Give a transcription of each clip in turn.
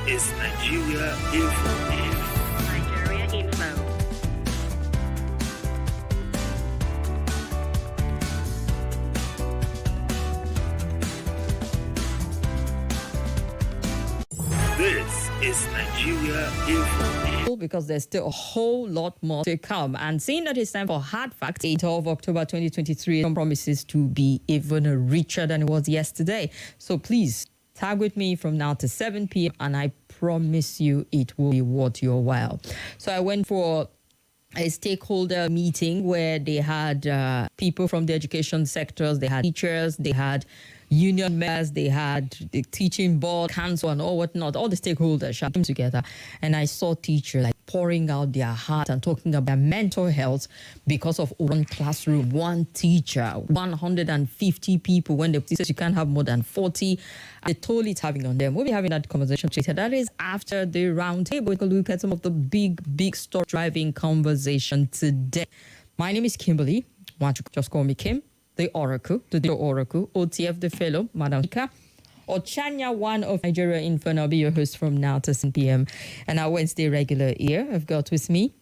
is Nigeria Info. Nigeria Info. This is Nigeria Info. Because there's still a whole lot more to come. And seeing that it's time for Hard Facts, 8th of October 2023, promises to be even richer than it was yesterday. So please tag with me from now to 7 p.m. and I promise you it will be worth your while. So I went for a stakeholder meeting where they had people from the education sectors, they had teachers, they had union members, they had the teaching board, council, and all whatnot. All the stakeholders came together, and I saw teachers like pouring out their heart and talking about their mental health because of one classroom, one teacher, 150 people. When the says you can't have more than 40, they totally it's having on them. We'll be having that conversation later. That is after the roundtable. We'll look at some of the big story driving conversation today. My name is Kimberly. Why don't you just call me Kim? The Oracle, the Oracle, OTF the Fellow, Madam Ika, or Chanya, one of Nigeria Info, and I'll be your host from now to 7 p.m. And our Wednesday regular here, I've got with me,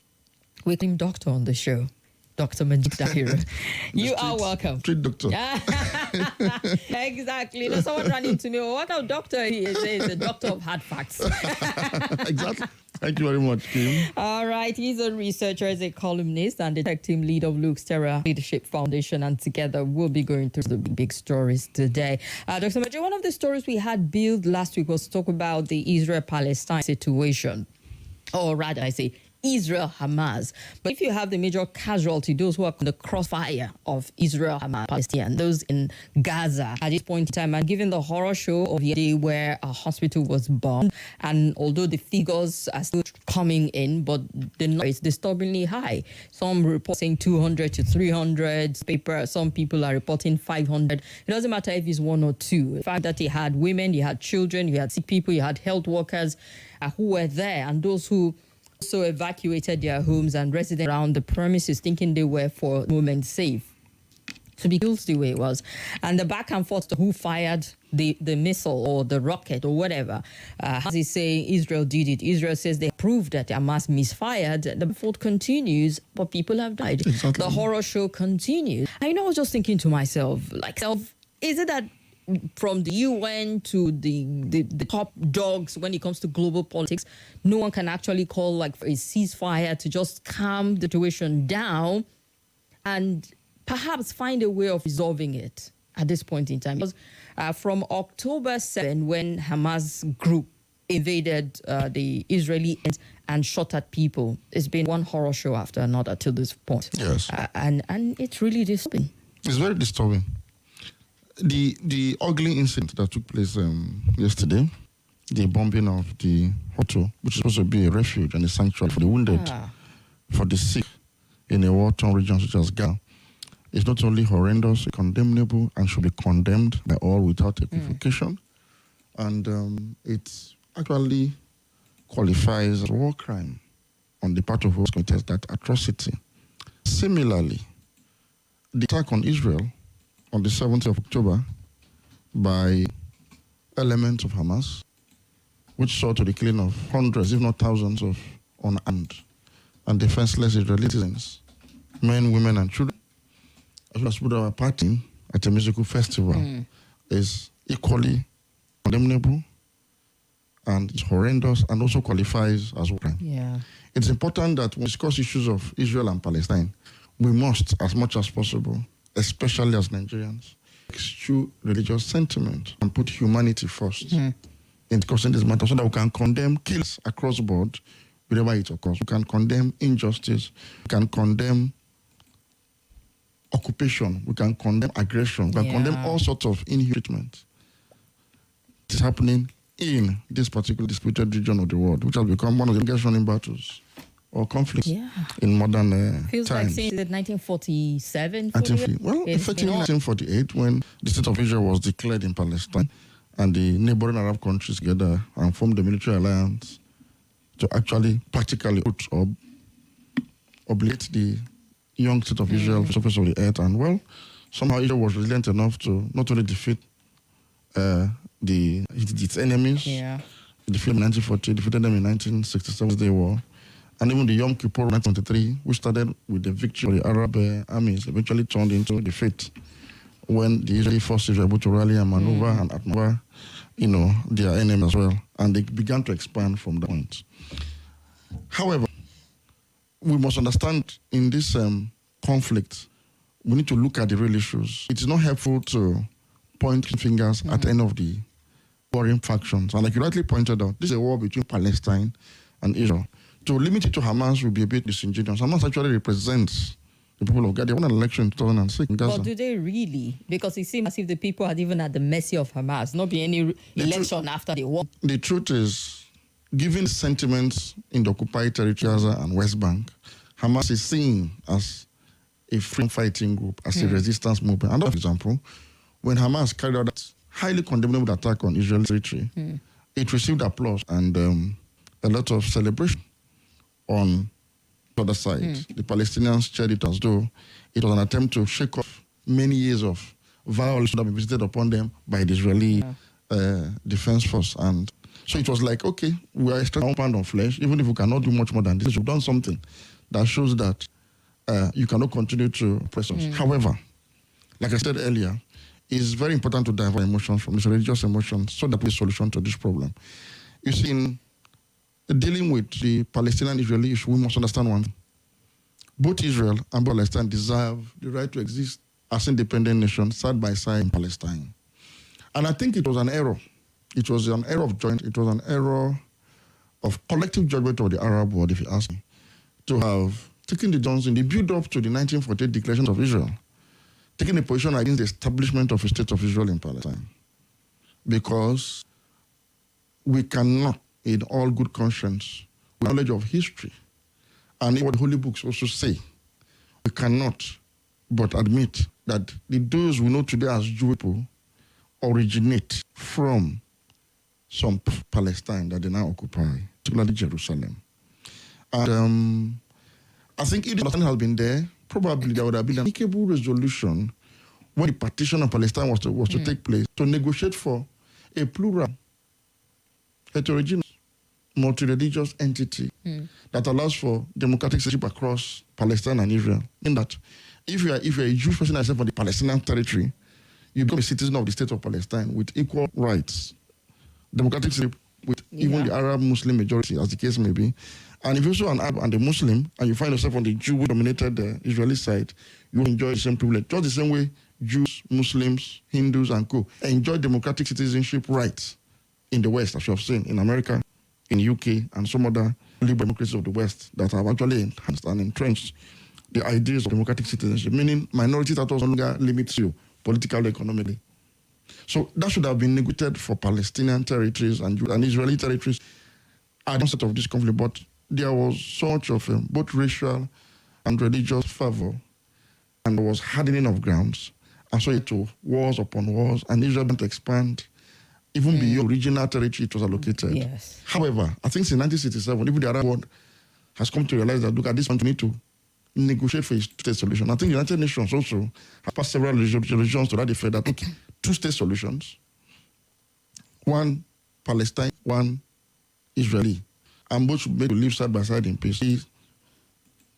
with him doctor on the show, Dr. Majeed Dahiru. You are welcome. Street doctor. Exactly. There's someone running to me, what kind of doctor he is? He's a doctor of hard facts. Exactly. Thank you very much, Kim. All right. He's a researcher, he's a columnist, and the tech team lead of Luke's Terra Leadership Foundation. And together we'll be going through the big stories today. Dr. Majeed, one of the stories we had billed last week was to talk about the Israel-Palestine situation. Or rather, I say Israel-Hamas. But if you have the major casualty, those who are in the crossfire of Israel, Hamas, Palestine, those in Gaza at this point in time, and given the horror show of the day where a hospital was bombed, and although the figures are still coming in, but the number is disturbingly high. Some reports saying 200 to 300 paper. Some people are reporting 500. It doesn't matter if it's one or two. The fact that you had women, you had children, you had sick people, you had health workers who were there, and those who so evacuated their homes and residents around the premises thinking they were for a moment safe to be killed the way it was. And the back and forth to who fired the missile or the rocket or whatever. As they say, Israel did it. Israel says they proved that Hamas misfired. The fight continues, but people have died. Exactly. The horror show continues. I know, I was just thinking to myself, is it that from the UN to the top dogs when it comes to global politics, no one can actually call like for a ceasefire to just calm the situation down and perhaps find a way of resolving it at this point in time? Because from October 7, when Hamas group invaded the Israeli and shot at people, it's been one horror show after another till this point. Yes. And it's really disturbing. It's very disturbing. The ugly incident that took place yesterday, the bombing of the hotel, which is supposed to be a refuge and a sanctuary for the wounded, for the sick in a war-torn region such as Gaza, is not only horrendous, condemnable, and should be condemned by all without equivocation. And it actually qualifies as a war crime on the part of those committed that atrocity. Similarly, the attack on Israel on the 7th of October by elements of Hamas, which saw to the killing of hundreds, if not thousands, of unarmed and defenseless Israeli citizens, men, women, and children, as well as put our party at a musical festival, is equally condemnable and it's horrendous and also qualifies as war crime. Yeah. It's important that when we discuss issues of Israel and Palestine, we must, as much as possible, especially as Nigerians, eschew religious sentiment and put humanity first in discussing this matter so that we can condemn kills across the board wherever it occurs. We can condemn injustice. We can condemn occupation. We can condemn aggression. We can condemn all sorts of inhuman treatment. It is happening in this particular disputed region of the world, which has become one of the biggest running battles or conflicts in modern Feels times. like since 1947. Well, effectively 1948, when the state of Israel was declared in Palestine, and the neighboring Arab countries together and formed the military alliance to actually practically put or obliterate the young state of Israel on the surface of the earth. And well, somehow Israel was resilient enough to not only defeat its enemies, defeated in 1940, defeated them in 1967 Day War. And even the Yom Kippur 1923, which started with the victory of the Arab armies, eventually turned into defeat when the Israeli forces were able to rally and maneuver and outmaneuver, their enemies as well. And they began to expand from that point. However, we must understand in this conflict, we need to look at the real issues. It is not helpful to point fingers at any of the warring factions. And like you rightly pointed out, this is a war between Palestine and Israel. To limit it to Hamas will be a bit disingenuous. Hamas actually represents the people of Gaza. They won an election in 2006 in Gaza. But do they really? Because it seems as if the people are even at the mercy of Hamas. Not be any election after they won. The truth is, given sentiments in the occupied territory, Gaza and West Bank, Hamas is seen as a free fighting group, as a resistance movement. Another example, when Hamas carried out that highly condemnable attack on Israeli territory, it received applause and a lot of celebration on the other side. The Palestinians cheered it as though it was an attempt to shake off many years of violence that had been visited upon them by the Israeli Defense Force. And so it was like, okay, we are extracting 1 pound of flesh, even if we cannot do much more than this. We've done something that shows that you cannot continue to oppress us. However, like I said earlier, it's very important to divert emotions from these religious emotions so that we have a solution to this problem. You see, in dealing with the Palestinian-Israeli issue, we must understand one thing. Both Israel and Palestine deserve the right to exist as independent nations side by side in Palestine. And I think it was an error. It was an error of joint. It was an error of collective judgment of the Arab world, if you ask me, to have taken the Johnson, the build-up to the 1948 Declaration of Israel, taking a position against the establishment of a state of Israel in Palestine. Because we cannot, in all good conscience, with knowledge of history, and what the holy books also say, we cannot but admit that those we know today as Jewish people originate from some Palestine that they now occupy, particularly Jerusalem. And I think if the understanding has been there, probably there would have been an amicable resolution when the partition of Palestine was to take place, to negotiate for a plural, heterogeneous, multi-religious entity that allows for democratic citizenship across Palestine and Israel. In that, if you're a Jewish person yourself on the Palestinian territory, you become a citizen of the state of Palestine with equal rights, democratic citizenship with even the Arab Muslim majority, as the case may be. And if you're also an Arab and a Muslim, and you find yourself on the Jew-dominated Israeli side, you enjoy the same privilege. Just the same way Jews, Muslims, Hindus, and co. enjoy democratic citizenship rights in the West, as you have seen, in America, in the UK, and some other liberal democracies of the West that have actually enhanced and entrenched the ideas of democratic citizenship, meaning minority status no longer limits you politically, economically. So that should have been negotiated for Palestinian territories and Israeli territories at the onset of this conflict, but there was so much of both racial and religious fervor, and there was hardening of grounds, and so it to wars upon wars, and Israel began to expand even beyond original territory it was allocated. Yes. However, I think since 1967, even the Arab world has come to realize that, look, at this point we need to negotiate for a two-state solution. I think the United Nations also have passed several resolutions to that effect that, okay, two-state solutions, one Palestine, one Israeli, and both should be able to live side by side in peace.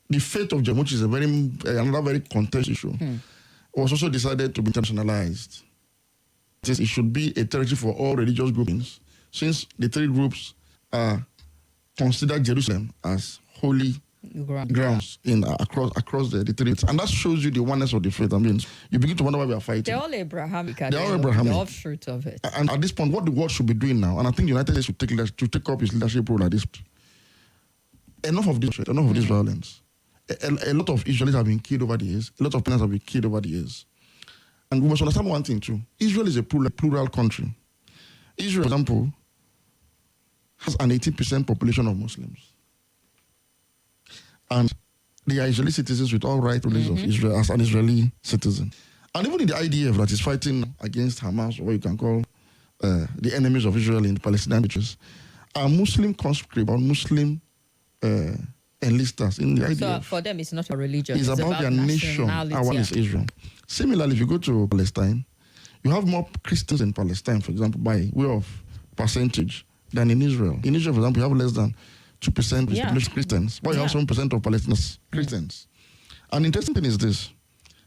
The fate of Jerusalem, which is another very contentious issue, was also decided to be internationalized. It should be a territory for all religious groupings, since the three groups consider Jerusalem as holy grounds across the three. And that shows you the oneness of the faith. I mean, you begin to wonder why we are fighting. They're all Abrahamic. They're all Abrahamic. The offshoot of it. And at this point, what the world should be doing now, and I think the United States should take up its leadership role at this. Enough of this violence. A lot of Israelis have been killed over the years. A lot of Palestinians have been killed over the years. And we must understand one thing too. Israel is a plural country. Israel, for example, has an 18% population of Muslims. And they are Israeli citizens with all rights of Israel as an Israeli citizen. And even in the IDF that is fighting against Hamas, or what you can call the enemies of Israel in the Palestinian territories, are Muslim conscripts or Muslim enlisters in the IDF. So for them, it's not a religion. It's about their nation. Our is Israel. Similarly, if you go to Palestine, you have more Christians in Palestine, for example, by way of percentage, than in Israel. In Israel, for example, you have less than 2% of the Yeah. population Christians, while you have Yeah. 7% of Palestinians Christians. And interesting thing is this.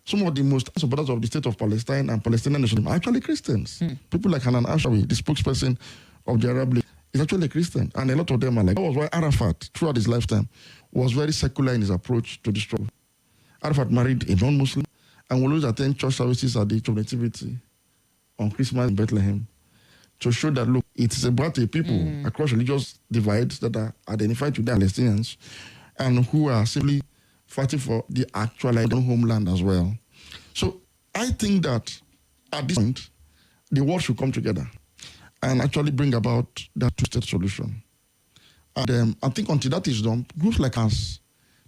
Some of the most supporters of the state of Palestine and Palestinian nationalism are actually Christians. People like Hanan Ashawi, the spokesperson of the Arab League, is actually a Christian. And a lot of them are like, that was why Arafat, throughout his lifetime, was very secular in his approach to the struggle. Arafat married a non-Muslim and will always attend church services at the Age of Nativity on Christmas in Bethlehem to show that, look, it's about a people across religious divides that are identified with the Palestinians and who are simply fighting for the actual homeland as well. So I think that at this point, the world should come together and actually bring about that two-state solution. And I think until that is done, groups like us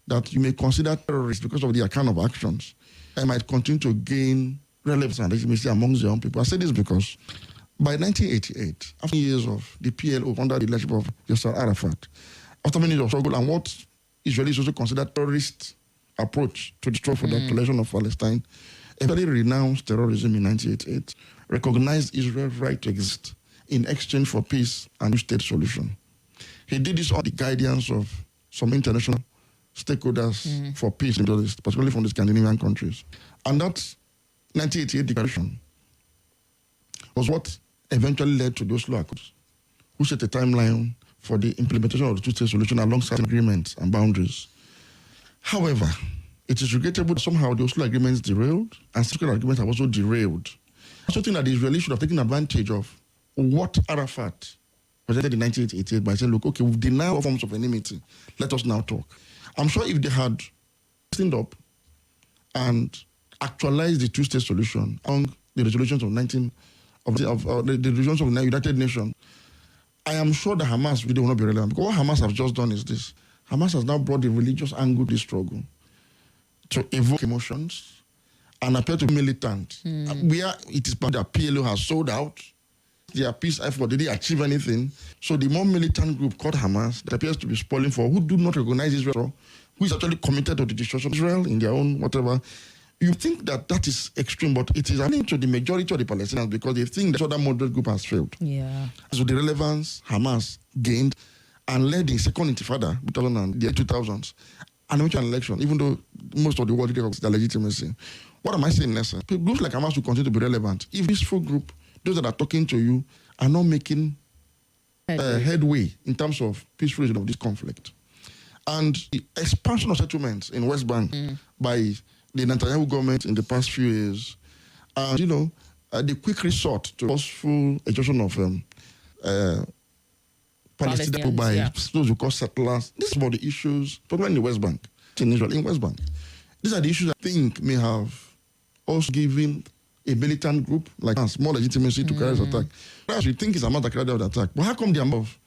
that you may consider terrorists because of their kind of actions, they might continue to gain relevance and legitimacy amongst their own people. I say this because by 1988, after years of the PLO under the leadership of Yasser Arafat, after many years of struggle and what Israelis also consider terrorist approach to the struggle for the declaration of Palestine, everybody renounced terrorism in 1988, recognized Israel's right to exist in exchange for peace and two-state solution. He did this on the guidance of some international stakeholders for peace in the Middle East, particularly from the Scandinavian countries. And that 1988 declaration was what eventually led to the Oslo Accords, who set a timeline for the implementation of the two-state solution alongside agreements and boundaries. However, it is regrettable that somehow the Oslo agreements derailed and secret agreements have also derailed. I also think that the Israelis should have taken advantage of what Arafat presented in 1988 by saying, look, okay, we've denied all forms of enmity. Let us now talk. I'm sure if they had stand up and actualized the two-state solution among the resolutions of the resolutions of the United Nations, I am sure the Hamas video will not be relevant. Because what Hamas has just done is this. Hamas has now brought the religious angle to the struggle to evoke emotions and appear to be militant. Where it is that PLO has sold out their peace effort, did they achieve anything? So the more militant group called Hamas that appears to be spoiling for who do not recognize Israel, who is actually committed to the destruction of Israel in their own whatever. You think that that is extreme, but it is happening to the majority of the Palestinians because they think that other moderate group has failed. Yeah. So the relevance Hamas gained and led the second intifada, the 2000s, and eventual election, even though most of the world gave their legitimacy. What am I saying in essence? Groups like Hamas will continue to be relevant if this full group, those that are talking to you, are not making headway in terms of peaceful resolution of this conflict. And the expansion of settlements in West Bank by the Netanyahu government in the past few years, and the quick resort to forceful exhaustion of Palestinian people by those who call settlers. This is about the issues, particularly in the West Bank, in Israel, in West Bank. These are the issues I think may have also given a militant group like us more legitimacy to carry this attack. Perhaps we think it's Hamas that carried out the attack. But how come the amount of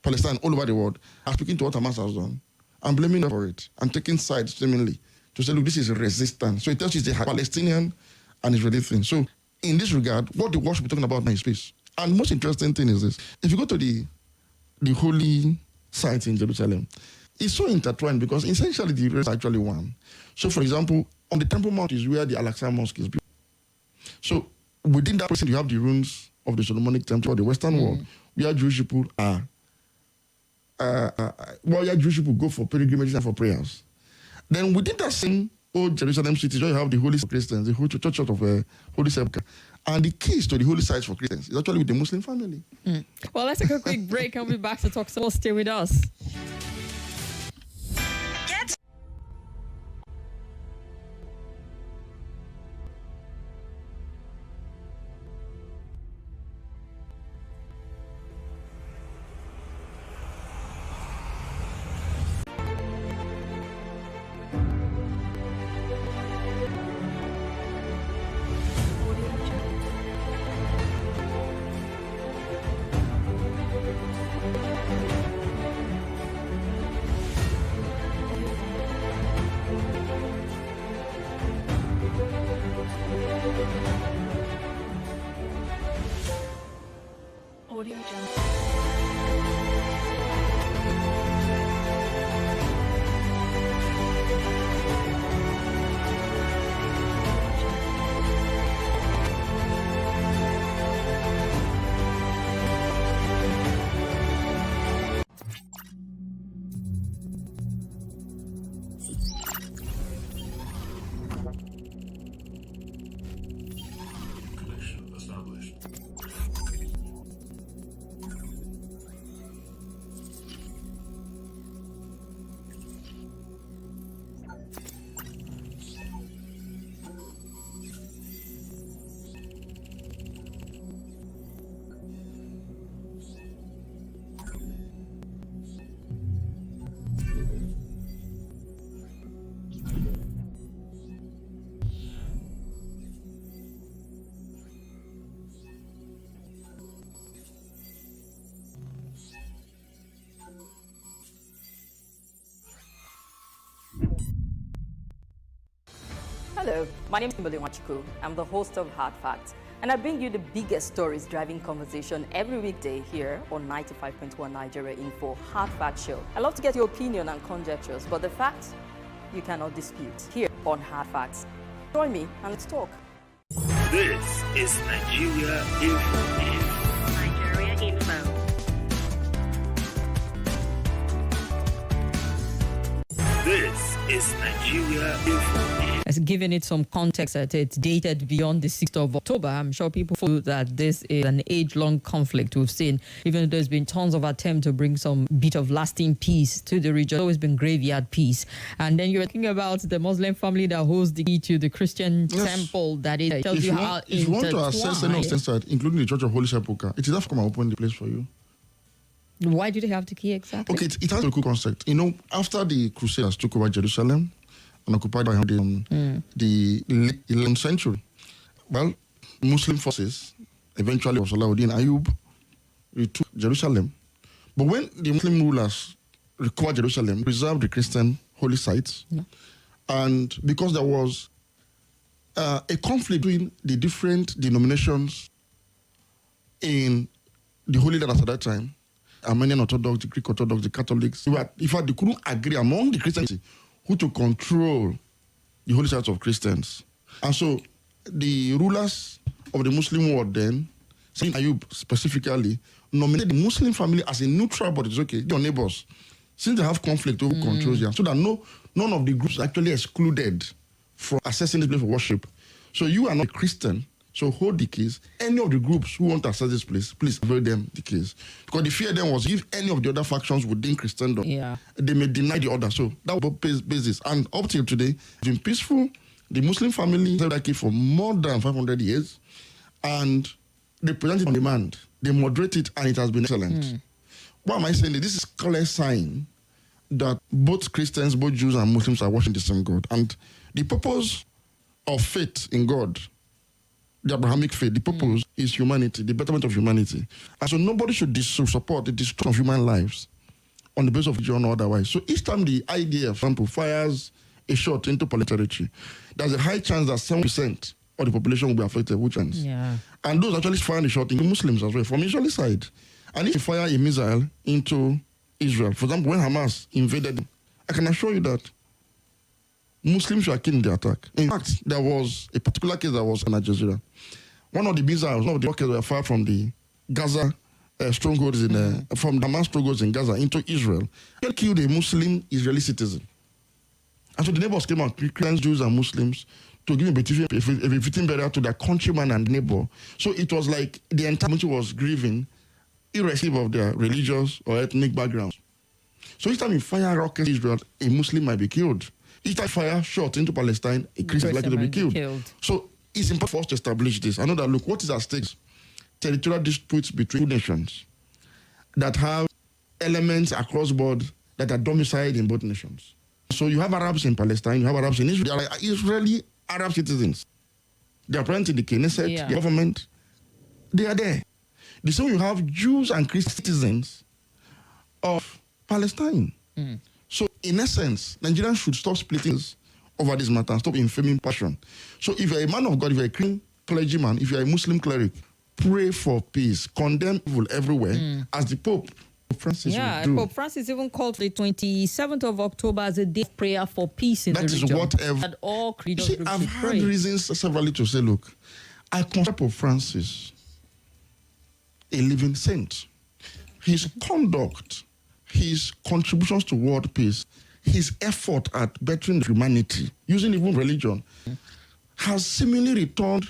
Palestine all over the world are speaking to what Hamas has done and blaming them for it and taking sides seemingly to say, look, this is resistance. So it tells you it's a Palestinian and Israeli thing. So in this regard, what the world should be talking about now is peace. And most interesting thing is this. If you go to the holy site in Jerusalem, it's so intertwined because essentially the Israel is actually one. So for example, on the Temple Mount is where the Al-Aqsa Mosque is built. So within that precinct, you have the ruins of the Solomonic Temple or the Western Wall, where Jewish people are, where Jewish people go for pilgrimages and for prayers. Then within that same old Jerusalem city, where you have the Holy for Christians, the Church of Holy Sepulchre, and the keys to the holy sites for Christians is actually with the Muslim family. Well, let's take a quick break and we'll be back to talk. So stay with us. Hello, my name is Kimberly. I'm the host of Hard Facts, and I bring you the biggest stories driving conversation every weekday here on 95.1 Nigeria Info Hard Fact Show. I love to get your opinion and conjectures, but the facts you cannot dispute here on Hard Facts. Join me and let's talk. This is Nigeria Info. Nigeria Info. This is Nigeria Info. As given it some context that it's dated beyond the 6th of October, I'm sure people feel that this is an age-long conflict we've seen. Even though there's been tons of attempts to bring some bit of lasting peace to the region, it's always been graveyard peace. And then you're talking about the Muslim family that holds the key to the Christian temple that it tells you how if you want to assess any of that, including the Church of Holy Sepulchre, it is Africa to open the place for you. Why do they have the key exactly? Okay, it has a cool concept. You know, after the Crusaders took over Jerusalem and occupied by the 11th century, well, Muslim forces, eventually of Salahuddin Ayyub, retook Jerusalem. But when the Muslim rulers recovered Jerusalem, preserved the Christian holy sites, and because there was a conflict between the different denominations in the Holy Land at that time, Armenian Orthodox, the Greek Orthodox, the Catholics. In fact, they couldn't agree among the Christians who to control the holy sites of Christians. And so the rulers of the Muslim world then, Sayyid Ayyub specifically, nominated the Muslim family as a neutral body. It's okay, your neighbors. Since they have conflict over controls here, so that none of the groups are actually excluded from accessing this place for worship. So you are not a Christian, so hold the keys. Any of the groups who want to access this place, please avoid them the keys. Because the fear then was if any of the other factions within Christendom, they may deny the order. So that was basis. And up till today, it's been peaceful. The Muslim family held that key for more than 500 years. And they present it on demand. They moderate it, and it has been excellent. Why am I saying that? This is a clear sign that both Christians, both Jews and Muslims are worshiping the same God. And the purpose of faith in God, the Abrahamic faith, the purpose is humanity, the betterment of humanity. And so nobody should support the destruction of human lives on the basis of religion or otherwise. So each time the IDF, for example, fires a shot into Palestine territory, there's a high chance that 7% of the population will be affected, which ends. And those actually firing the shot into Muslims as well, from Israeli side. And if you fire a missile into Israel, for example, when Hamas invaded, I can assure you that Muslims were killed in the attack. In fact, there was a particular case that was in Al Jazeera. One of the missiles, one of the rockets were fired from the Gaza strongholds from Hamas strongholds in Gaza into Israel. They killed a Muslim Israeli citizen. And so the neighbors came out, Christians, Jews, and Muslims, to give a fitting burial to their countryman and neighbor. So it was like the entire country was grieving, irrespective of their religious or ethnic backgrounds. So each time you fire rockets in Israel, a Muslim might be killed. Each time fire shot into Palestine, a Christian is likely to be killed. So it's important for us to establish this. I know that, look, what is at stake? Territorial disputes between nations that have elements across board that are domiciled in both nations. So you have Arabs in Palestine, you have Arabs in Israel. There are Israeli Arab citizens. They are present in the Knesset, the government. They are there. The same you have Jews and Christian citizens of Palestine. So, in essence, Nigerians should stop splitting over this matter and stop inflaming passion. So, if you're a man of God, if you're a Christian clergyman, if you're a Muslim cleric, pray for peace, condemn evil everywhere, as the Pope Francis would do. Pope Francis even called the 27th of October as a day of prayer for peace in the region. That is whatever. That all religious groups I've should had pray. reasons severally to say, look, I consider Pope Francis a living saint. His conduct, his contributions to world peace, his effort at bettering humanity, using even religion, has seemingly returned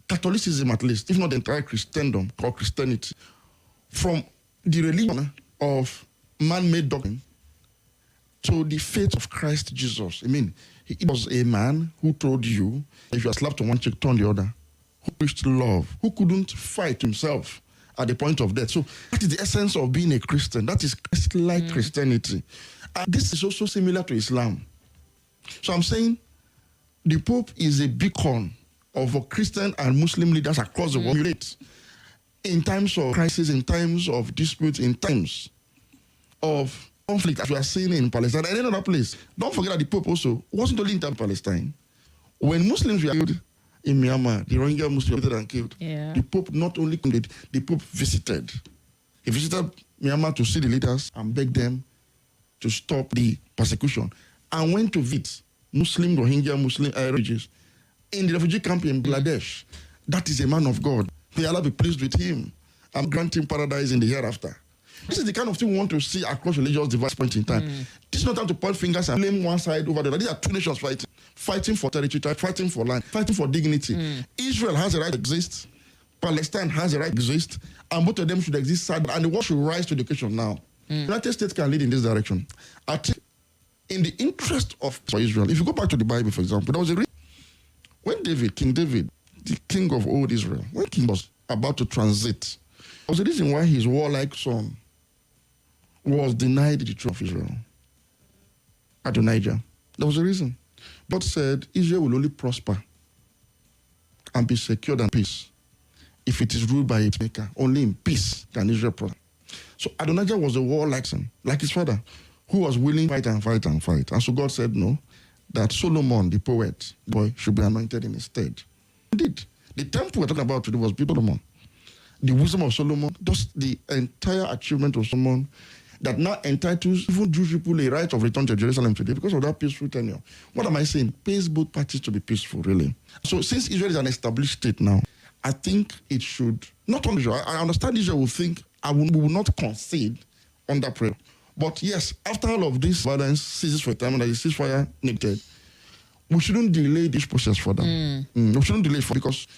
Catholicism, at least, if not the entire Christendom or Christianity, from the religion of man-made doctrine to the faith of Christ Jesus. I mean, he was a man who told you, if you are slapped on one cheek, turn the other, who preached love, who couldn't fight himself at the point of death. So that is the essence of being a Christian. That is Christ-like Christianity. And this is also similar to Islam. So I'm saying the Pope is a beacon of Christian and Muslim leaders across the world in times of crisis, in times of dispute, in times of conflict, as we are seeing in Palestine and any other place. Don't forget that the Pope also wasn't only in Palestine, When Muslims were killed in Myanmar, the Rohingya Muslims were visited and killed. Yeah. The Pope not only condemned, the Pope visited. He visited Myanmar to see the leaders and beg them to stop the persecution, and went to visit Muslim refugees in the refugee camp in Bangladesh. That is a man of God. May Allah be pleased with him and grant him paradise in the hereafter. This is the kind of thing we want to see across religious divide point in time. This is not time to point fingers and blame one side over the other. These are two nations fighting for territory, fighting for land, fighting for dignity. Israel has a right to exist. Palestine has a right to exist. And both of them should exist sad. And the world should rise to the occasion now. United States can lead in this direction. I think in the interest of Israel, if you go back to the Bible, for example, there was a reason when King David, the king of old Israel, when king was about to transit, there was a reason why his warlike son was denied the throne of Israel. Adonijah. There was a reason. God said Israel will only prosper and be secured and peace if it is ruled by its maker. Only in peace can Israel prosper. So Adonijah was a warlike son, like his father, who was willing to fight and fight and fight. And so God said no, that Solomon, the poet boy, should be anointed in his stead. Indeed, the temple we're talking about today was built on Solomon. The wisdom of Solomon, just the entire achievement of Solomon, that now entitles even Jewish people a right of return to Jerusalem today because of that peaceful tenure. What am I saying? Pays both parties to be peaceful, really. So since Israel is an established state now, I think it should, not only Israel, I understand Israel will think, we will not concede on that prayer. But yes, after all of this violence ceases for a time and the ceasefire neglected, we shouldn't delay this process further. We shouldn't delay it because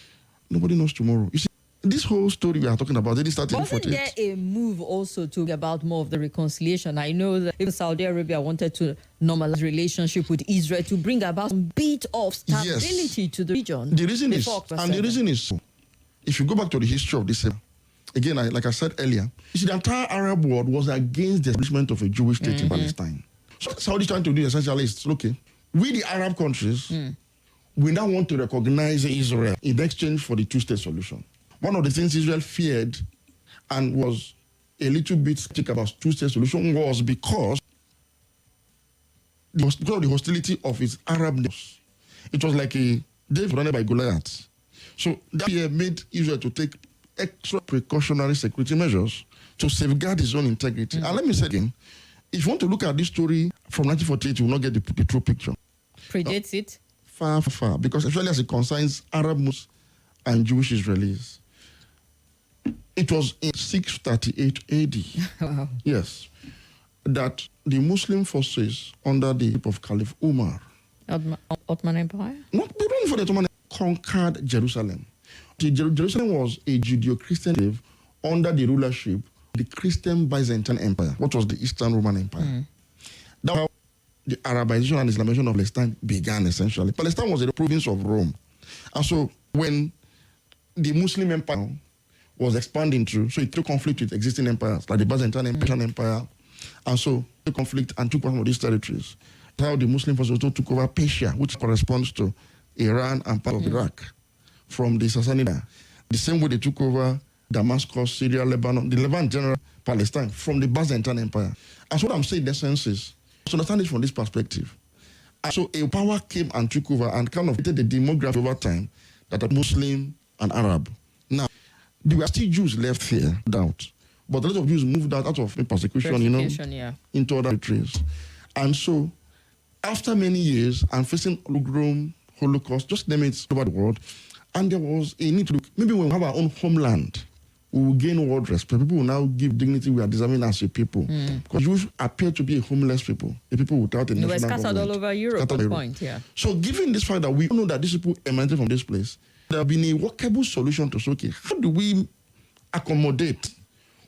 nobody knows tomorrow. You see, this whole story we are talking about, it started in 48. Wasn't there a move also to about more of the reconciliation? I know that even Saudi Arabia wanted to normalize relationship with Israel to bring about some bit of stability to the region. The reason is, so, if you go back to the history of this, again, like I said earlier, you see, the entire Arab world was against the establishment of a Jewish state in Palestine. So Saudi is trying to do essentially is, okay, we the Arab countries, we now want to recognize Israel in exchange for the two-state solution. One of the things Israel feared and was a little bit skeptical about two-state solution was because of the hostility of its Arab neighbors. It was like a day running by Goliath. So that fear made Israel to take extra precautionary security measures to safeguard its own integrity. And let me say again, if you want to look at this story from 1948, you will not get the true picture. Predates it? Far, far. Because especially as it concerns Arab Muslims and Jewish Israelis. It was in 638 AD. Wow. Yes. That the Muslim forces under the leadership of Caliph Umar, Ottoman Empire? not even for the Ottoman, conquered Jerusalem. Jerusalem was a Judeo-Christian slave under the rulership of the Christian Byzantine Empire, what was the Eastern Roman Empire. That's how the Arabization and Islamization of Palestine began, essentially. Palestine was a province of Rome. And so when the Muslim Empire was expanding through, so it took conflict with existing empires, like the Byzantine and Persian Empire. And so the conflict and took one of these territories. That's how the Muslim forces also took over Persia, which corresponds to Iran and part of Iraq, from the Sassanid. The same way they took over Damascus, Syria, Lebanon, the Levant general, Palestine, from the Byzantine Empire. And so what I'm saying in essence is, to understand it from this perspective. And so a power came and took over and kind of created the demography over time that are Muslim and Arab. Now, there were still Jews left here, doubt. But a lot of Jews moved out of persecution, into other countries. And so, after many years and facing pogrom, Holocaust, just name it, over the world, and there was a need to look, maybe when we have our own homeland, we will gain world respect. People will now give dignity we are deserving as a people. Because Jews appear to be a homeless people, a people without a national government. They were scattered all over Europe at one point, So given this fact that we know that these people emanated from this place, there have been a workable solution to say, okay, how do we accommodate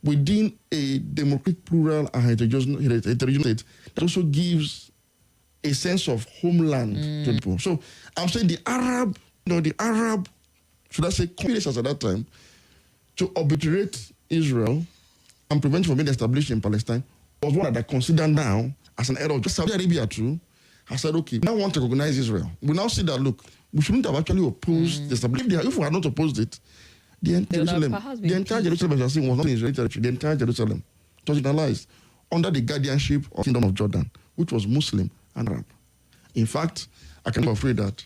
within a democratic, plural, and heterogeneous state that also gives a sense of homeland to people? So I'm saying the Arab, should I say, conspiracies at that time to obliterate Israel and prevent it from being established in Palestine was one that I consider now as an error. Just Saudi Arabia too has said, okay, we now want to recognize Israel. We now see that, look, we shouldn't have actually opposed the establishment. If we had not opposed it, the entire Jerusalem, as I was not in Israeli territory, the entire Jerusalem was internationalized under the guardianship of the Kingdom of Jordan, which was Muslim and Arab. In fact, I can be afraid that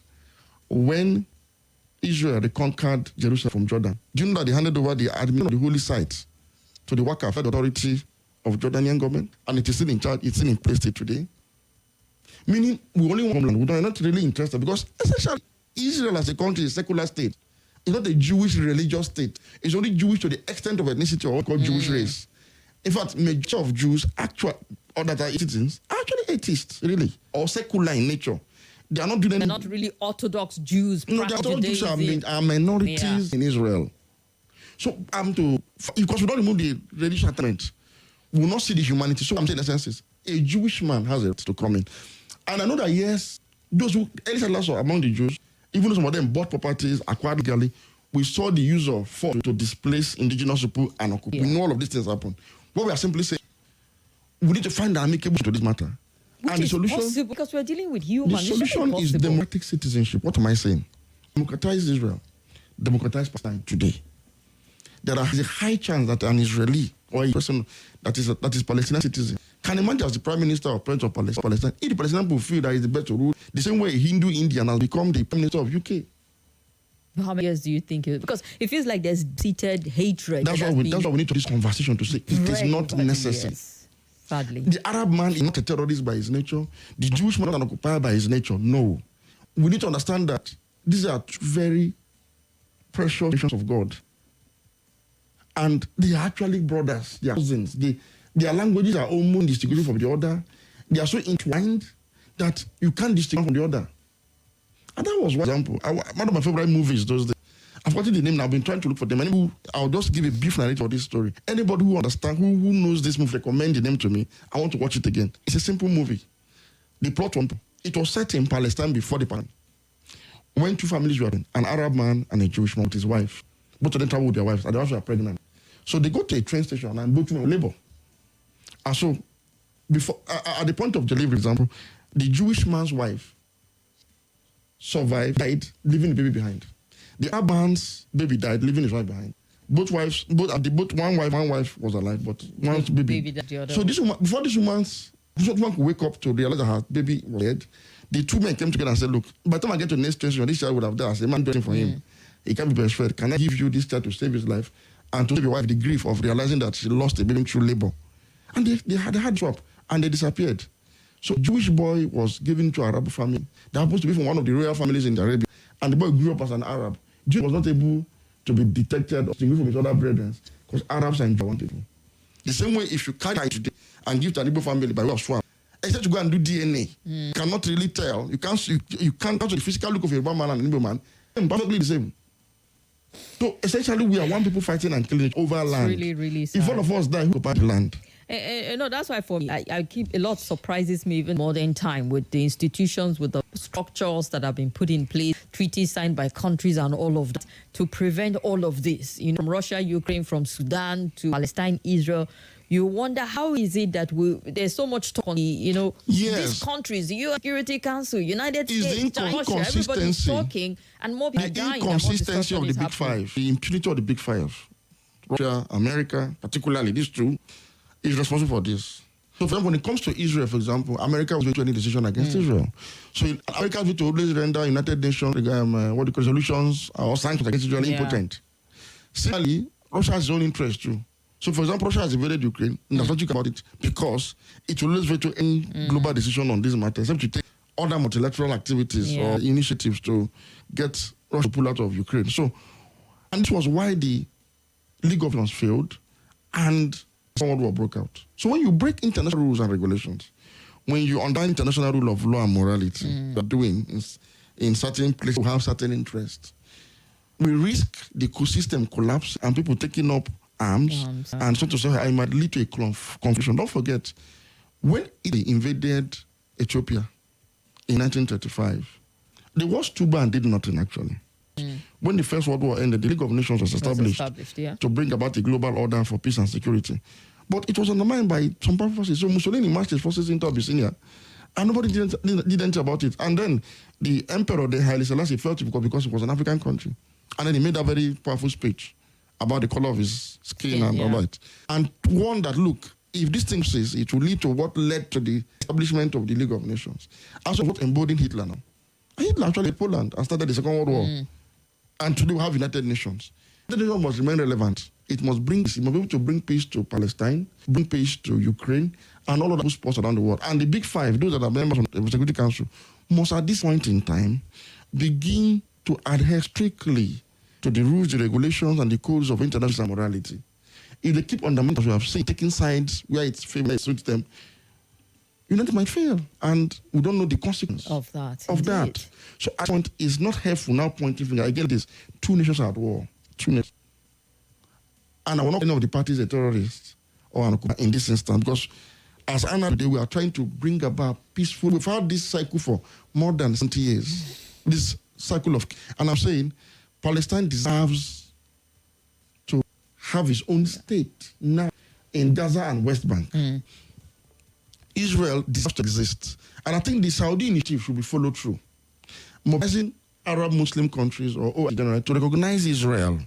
when Israel reconquered Jerusalem from Jordan, do you know that they handed over the admin of the holy sites to the Waqf authority of Jordanian government? And it is still in charge, it's still in place till today. Meaning, we only want homeland. We're not really interested because essentially, Israel as a country is a secular state. It's not a Jewish religious state. It's only Jewish to the extent of ethnicity or what we call Jewish race. In fact, majority of Jews, or that are citizens, are actually atheists, really, or secular in nature. They are not doing They're not really Orthodox Jews. No, the Orthodox Jews are minorities in Israel. So because we don't remove the religious attachment, we will not see the humanity. So I'm saying in essence is a Jewish man has a right to come in. And I know that yes, those who early settlers among the Jews, even though some of them bought properties, acquired legally, we saw the use of force to displace indigenous people and occupy. We know all of these things happen. What we are simply saying, we need to find an amicable to this matter. Which and the solution, possible because we're dealing with humans. The solution is democratic citizenship. What am I saying? Democratize Israel. Democratize Palestine today. There is a high chance that an Israeli or a person that is Palestinian citizen can emerge as the prime minister or president of Palestine. If the Palestinian people feel that is the best to rule, the same way a Hindu Indian has become the prime minister of UK. How many years do you think? Because it feels like there's seated hatred. That's why we need to have this conversation to say it is not necessary. Yes, sadly. The Arab man is not a terrorist by his nature. The Jewish man is not an occupier by his nature. No. We need to understand that these are two very precious nations of God. And they are actually brothers. They are cousins. Their languages are almost indistinguishable from the other. They are so entwined that you can't distinguish from the other. And that was one example. One of my favorite movies those days. I've forgotten the name now. I've been trying to look for them. I'll just give a brief narrative of this story. Anybody who understands, who knows this movie, recommend the name to me. I want to watch it again. It's a simple movie. The plot one, it was set in Palestine before the pandemic. When two families were in, an Arab man and a Jewish man with his wife. Both of them travel with their wives, and their wives were pregnant. So they go to a train station and both women labor. And so, before at the point of delivery, for example, the Jewish man's wife survived, died, leaving the baby behind. The Arab man's baby died, leaving his wife behind. Both one wife was alive, but one's baby died, the other so this woman, before this woman could wake up to realize that her baby was dead, the two men came together and said, look, by the time I get to the next station, this child would have died. I said, man, do anything for him. He can't be breastfed. Can I give you this child to save his life and to save your wife the grief of realizing that she lost a baby through labor? And they had swap and they disappeared. So Jewish boy was given to Arab family. That happens to be from one of the royal families in Arabia. And the boy grew up as an Arab. Jew was not able to be detected or distinguished from his other brethren because Arabs are one people. The same way if you carry today and give to an Igbo family by way of swap, except to go and do DNA, you cannot really tell. You can't touch the physical look of a Yoruba man and an Igbo man. They're perfectly the same. So essentially we are one people fighting and killing over land. Really, really sad. If all of us die, who occupy the land? No, that's why for me, I keep a lot surprises me even more than time with the institutions, with the structures that have been put in place, treaties signed by countries and all of that to prevent all of this. You know, from Russia, Ukraine, from Sudan to Palestine, Israel. You wonder how is it that there's so much talk on these countries, the UN Security Council, United States, Russia, everybody's talking and more people are dying. The inconsistency of the Big Five, the impunity of the Big Five, Russia, America, particularly these two, is responsible for this. So, for example, when it comes to Israel, for example, America was making any decision against Israel. So, America has to always render United Nations resolutions or sanctions against Israel impotent. Similarly, Russia has its own interest too. So, for example, Russia has invaded Ukraine, and that's not you about it, because it will always veto any global decision on this matter, except to take other multilateral activities or initiatives to get Russia to pull out of Ukraine. So, and this was why the League of Nations failed, and World War broke out. So when you break international rules and regulations, when you undermine international rule of law and morality, you're doing in certain places, we have certain interests. We risk the ecosystem collapse and people taking up arms and so to say, I might lead to a confusion. Don't forget, when they invaded Ethiopia in 1935, the war stood by and did nothing actually. When the First World War ended, the League of Nations was established to bring about a global order for peace and security. But it was undermined by some powerful forces. So Mussolini marched his forces into Abyssinia, and nobody did anything about it. And then the Emperor, the Haile Selassie, felt it because it was an African country. And then he made a very powerful speech about the color of his skin and all that. And warned that, look, if this thing says, it will lead to what led to the establishment of the League of Nations. Also what emboldened Hitler now. Hitler actually Poland and started the Second World War. And today we have United Nations. The United Nations must remain relevant. It must be able to bring peace to Palestine, bring peace to Ukraine, and all of those spots around the world. And the big five, those that are members of the Security Council, must at this point in time begin to adhere strictly to the rules, the regulations, and the codes of international morality. If they keep undermining, as we have seen, taking sides where it's favored, it suits them, United might fail, and we don't know the consequence Of that. Of indeed. that. So at point is not helpful now pointing finger. I get this. Two nations are at war. Two nations. And I will not any of the parties a terrorist or an occupier in this instance, because as Anna today, we are trying to bring about peaceful. We've had this cycle for more than 70 years. This cycle of, and I'm saying Palestine deserves to have its own state now in Gaza and West Bank. Israel deserves to exist. And I think the Saudi initiative should be followed through. Mobilizing Arab Muslim countries or generally to recognize Israel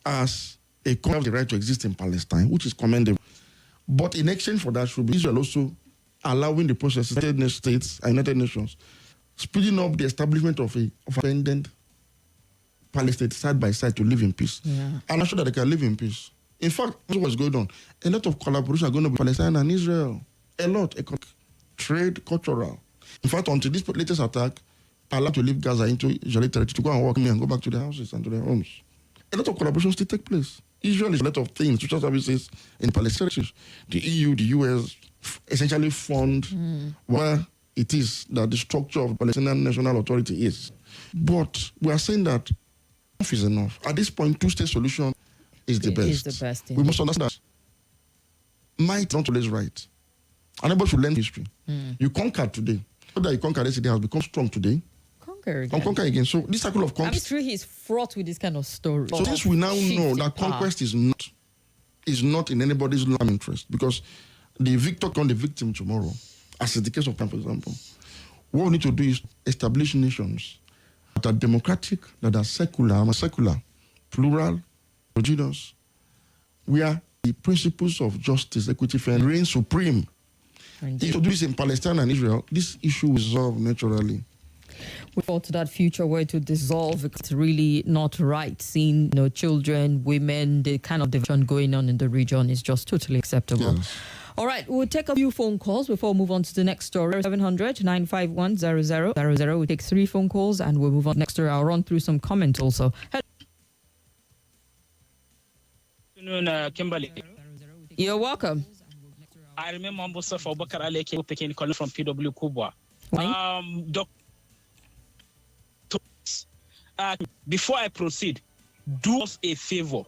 as a country with the right to exist in Palestine, which is commendable. But in exchange for that, should be Israel also allowing the process, United States and United Nations, speeding up the establishment of a independent Palestine side by side to live in peace. And I'm sure that they can live in peace. In fact, that's what's going on. A lot of collaboration are going to be Palestine and Israel. A lot. Trade, cultural. In fact, until this latest attack, allowed to leave Gaza into Israeli territory to go and work and go back to their houses and to their homes. A lot of collaboration still take place. Israel is a lot of things, social services in Palestine. The EU, the US essentially fund where it is that the structure of the Palestinian National Authority is. But we are saying that enough is enough. At this point, two-state solution is the best. Is the best. We must understand that might not always right. And everybody should learn history. You conquered today. So that you conquered yesterday has become strong today. Conquer again. And conquer again. So this cycle of conquest. History is fraught with this kind of story. So since we now know that conquest is not in anybody's long interest, because the victor can be the victim tomorrow, as is the case of Trump, for example. What we need to do is establish nations that are democratic, that are secular, plural, homogeneous, where the principles of justice, equity, fairness reign supreme. If you do this in Palestine and Israel, this issue is resolved naturally. We thought that future were to dissolve. It's really not right. Seeing children, women, the kind of division going on in the region is just totally acceptable. Yes. All right, we'll take a few phone calls before we move on to the next story. 700-951-0000. We'll take 3 phone calls and we'll move on next story. I'll run through some comments also. Good afternoon, Kimberly. You're welcome. I remember Mbosa for Bakar Aleke Pekin calling from PW Kubwa. Before I proceed, do us a favor.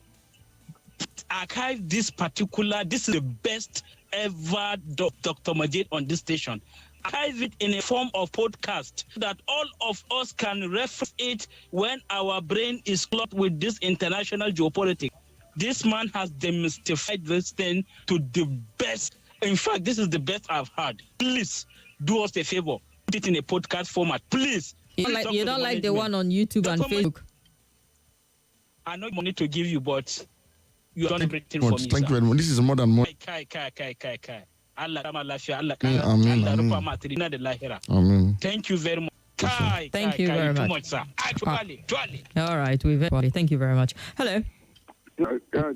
Archive this is the best ever Dr. Majeed on this station. Archive it in a form of podcast so that all of us can reference it when our brain is clogged with this international geopolitics. This man has demystified this thing to the best. In fact, this is the best I've heard. Please do us a favor. Put it in a podcast format. Please. You don't like the one on YouTube and Facebook? I know money to give you, but you done everything for me. Thank you very much. This is more than more. Allah Amen. Thank you very much. Thank you very much. Too much, sir. All right, everybody. Thank you very much. Hello.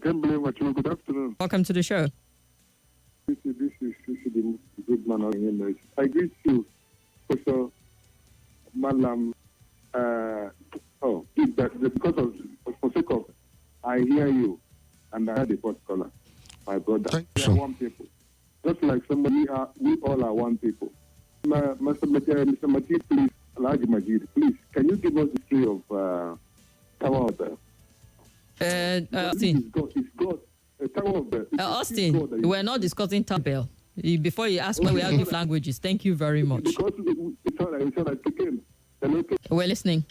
Kimberly, good afternoon. Welcome to the show. This is the good man of English. I greet you, Professor Malam. Because of for sake of, I hear you, and I heard the first caller, my brother. We are one people. Just like somebody, we all are one people. Mr. Majeed, please, Alhaji Majeed, please, can you give us the history of Tower of the? Austin. It's God. Tower of the. Austin, we're not discussing Tabel. Before you ask why we have different languages, thank you very much. Because it's all right. We're listening.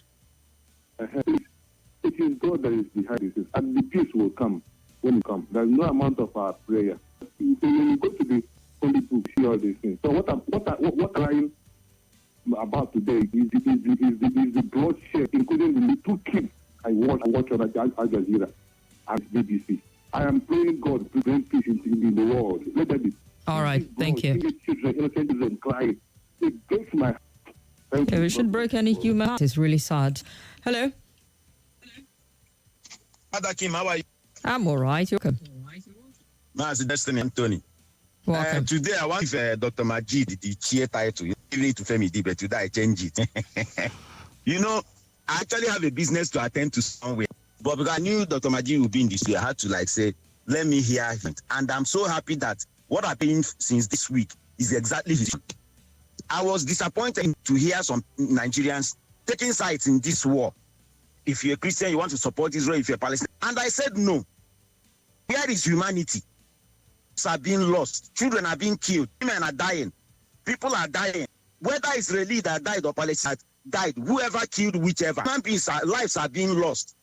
It is God that is behind this, and the peace will come when it comes. There's no amount of our prayer. When you go to the Holy Book, see all these things. So what I'm crying about today is the bloodshed, including the little kids I watch on Al Jazeera and BBC. I am praying God to bring peace in the world. Let that be. All right, thank you. Innocent children crying. It breaks my heart. Thank Yeah, you. we should break any human heart. It's really sad. Hello? Kim, how are you? I'm all right. You're welcome. Master Destiny Anthony. Welcome. Today, I want to give Dr. Majeed the chair title. You give it to Femi D, but today I change it. You know, I actually have a business to attend to somewhere. But because I knew Dr. Majeed would be in this way, I had to say, let me hear it. And I'm so happy that what I've been since this week is exactly this. I was disappointed to hear some Nigerians taking sides in this war. If you're a Christian, you want to support Israel. If you're Palestinian. And I said, no. Where is humanity? Lives are being lost. Children are being killed. Women are dying. People are dying. Whether Israeli that died or Palestine died, whoever killed whichever, human beings' lives are being lost.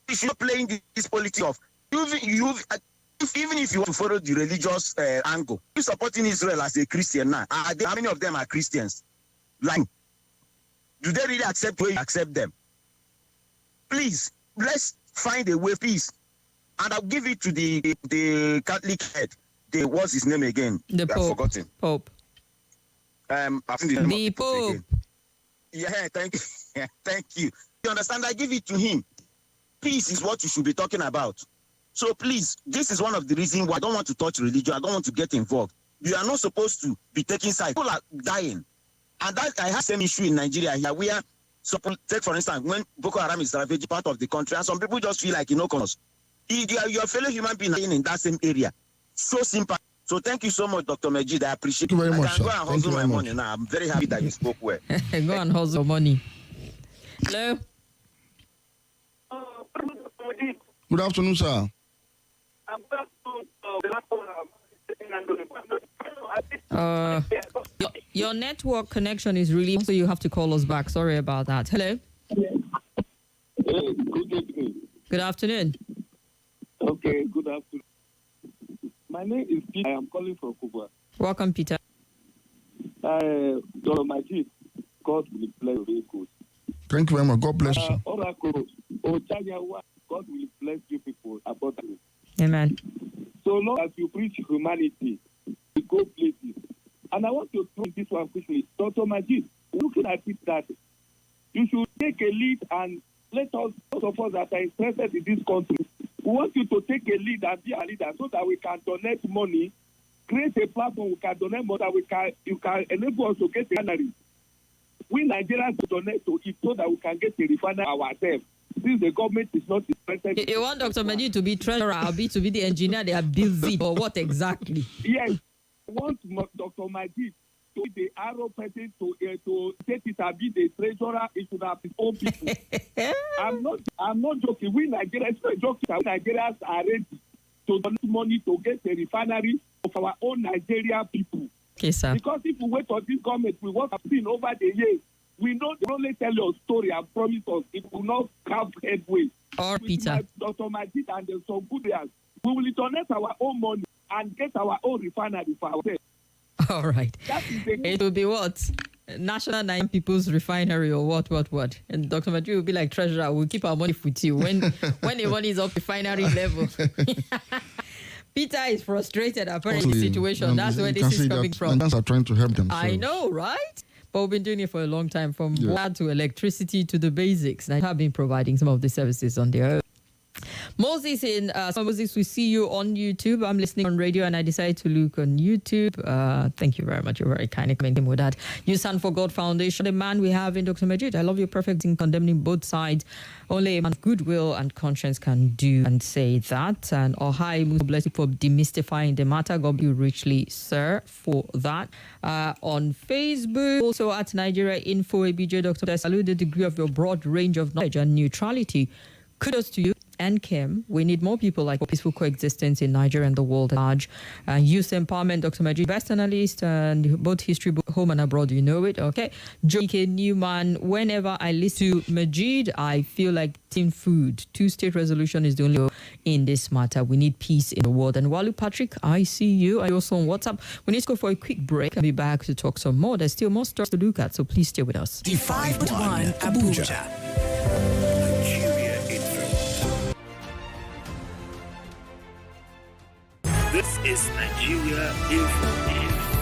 If you're playing this politics of, even if you want to follow the religious angle, you're supporting Israel as a Christian now. How many of them are Christians? Like, do they really accept where you accept them? Please, let's find a way, please. And I'll give it to the Catholic head. What's his name again? The Pope. I've forgotten. Pope. I think the name The of the Pope Pope. again. Yeah, thank you. Thank you. You understand? I give it to him. Peace is what you should be talking about. So please, this is one of the reasons why I don't want to touch religion. I don't want to get involved. You are not supposed to be taking sides. People are dying. And that I have the same issue in Nigeria here. We are take for instance, when Boko Haram is ravaging part of the country, and some people just feel like, cause your fellow human being in that same area. So simple. So thank you so much, Dr. Majeed. I appreciate it. Thank you very much, I can go sir. and Thank hustle you my very money much. now. I'm very happy that you spoke well. Go and hustle money. Hello? Good afternoon, sir. Your network connection is really, so you have to call us back. Sorry about that. Hello? Good evening. Good afternoon. Okay, good afternoon. My name is Peter. I am calling from Cuba. Welcome, Peter. Dr. Majeed, God will bless you very good. Thank you very much. God bless you. Oracle, Ochayawa, God will bless you people abundantly. Amen. So long as you preach humanity, you go places. And I want to throw this one quickly. Dr. Majeed, looking at it that you should take a lead and let us, those of us that are interested in this country, we want you to take a lead and be a leader so that we can donate money, create a platform we can donate money that you can enable us to get a refinery. We Nigerians donate to it so that we can get a refinery ourselves. Since the government is not interested. You want Dr. Majeed to be treasurer, or to be the engineer they have built it, or what exactly? Yes. I want Dr. Majeed to be the arrow person to take it and be the treasurer. It should have his own people. I'm not joking. We Nigerians, it's not joking. We Nigerians are ready to donate money to get a refinery of our own Nigerian people. Okay, sir. Because if we wait for this government, we what have seen over the years, we know they only tell your story and promise us it will not have headway. Or Peter. Dr. Majeed and some good years, we will donate our own money and get our own refinery for ourselves. All right. That is the It will be what? National Nine People's Refinery or what? And Dr. Majeed will be like treasurer. We'll keep our money with you when the money is up refinery level. Peter is frustrated apparently the situation. That's where this is coming from. Nigerians are trying to help them. I know, right? But we've been doing it for a long time, from water to electricity to the basics. And I have been providing some of the services on their own. Moses Moses, we see you on YouTube. I'm listening on radio and I decided to look on YouTube. Thank you very much. You're very kind of commenting with that. You Stand for God Foundation, the man we have in Dr. Majeed. I love your perfect in condemning both sides. Only a man of goodwill and conscience can do and say that. And Ohai, bless you for demystifying the matter. God bless you richly, sir, for that. On Facebook, also at Nigeria Info, ABJ, Dr. Salute the degree of your broad range of knowledge and neutrality. Kudos to you and Kim. We need more people like peaceful coexistence in Nigeria and the world at large. Youth empowerment, Dr. Majeed, best analyst, and both history, home and abroad, you know it, okay? Joe K. Newman, whenever I listen to Majeed, I feel like team food. Two-state resolution is the only way in this matter. We need peace in the world. And Walu Patrick, I see you. I also on WhatsApp. We need to go for a quick break. I'll be back to talk some more. There's still more stories to look at, so please stay with us. 5.1 Abuja. This is Nigeria Info.